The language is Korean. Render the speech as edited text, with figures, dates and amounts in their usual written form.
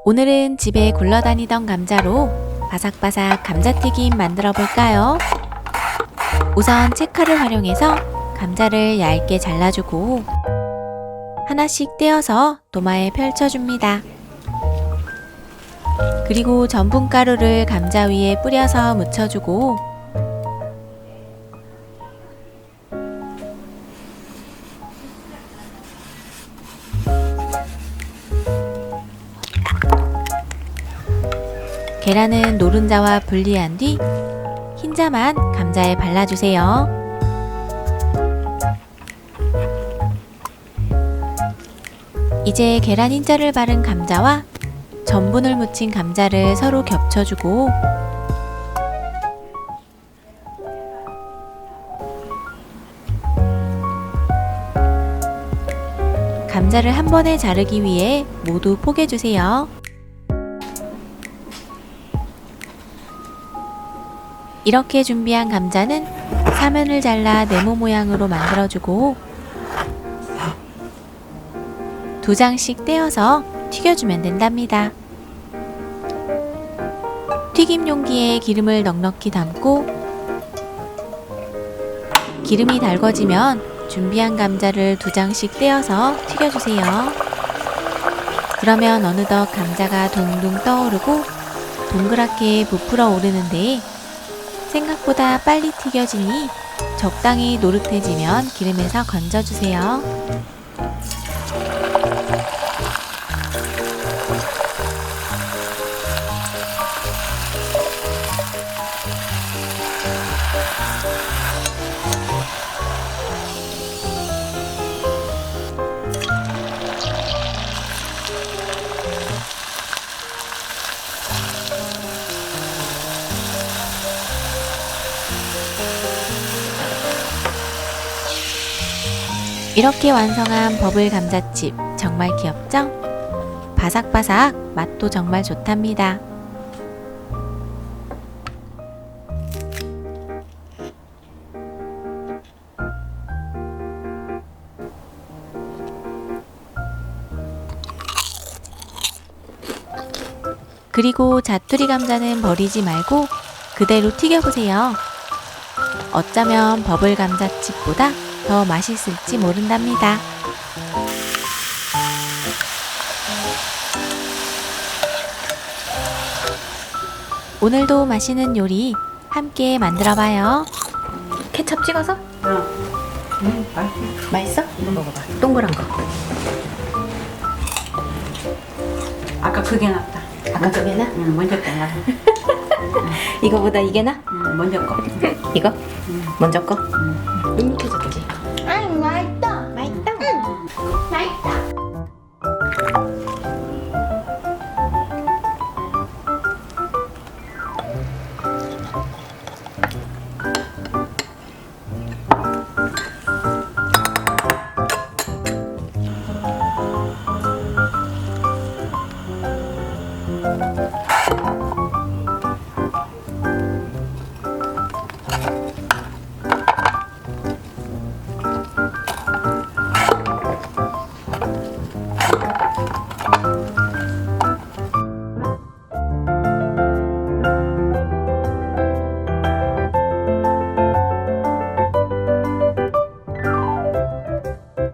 오늘은 집에 굴러다니던 감자로 바삭바삭 감자튀김 만들어 볼까요? 우선 채칼을 활용해서 감자를 얇게 잘라주고 하나씩 떼어서 도마에 펼쳐줍니다. 그리고 전분가루를 감자 위에 뿌려서 묻혀주고 계란은 노른자와 분리한 뒤 흰자만 감자에 발라주세요. 이제 계란 흰자를 바른 감자와 전분을 묻힌 감자를 서로 겹쳐주고 감자를 한 번에 자르기 위해 모두 포개주세요. 이렇게 준비한 감자는 사면을 잘라 네모 모양으로 만들어주고 2장씩 떼어서 튀겨주면 된답니다. 튀김 용기에 기름을 넉넉히 담고 기름이 달궈지면 준비한 감자를 2장씩 떼어서 튀겨주세요. 그러면 어느덧 감자가 동동 떠오르고 동그랗게 부풀어 오르는데 생각보다 빨리 튀겨지니 적당히 노릇해지면 기름에서 건져주세요. 이렇게 완성한 버블 감자칩 정말 귀엽죠? 바삭바삭 맛도 정말 좋답니다. 그리고 자투리 감자는 버리지 말고 그대로 튀겨보세요. 어쩌면 버블 감자칩보다 더 맛있을지 모른답니다. 오늘도 맛있는 요리 함께 만들어봐요. 케첩 찍어서? 맛있어. 맛있어? 이거 먹어봐. 동그란 거. 아까 그게 낫다. 아까 그게 나? 응, 먼저 거 나. 이거보다 이게 나? 응, 먼저 거. 이거? 먼저 거? 밋밋해졌지. 아이 맛있다. 맛있다. 맛있다.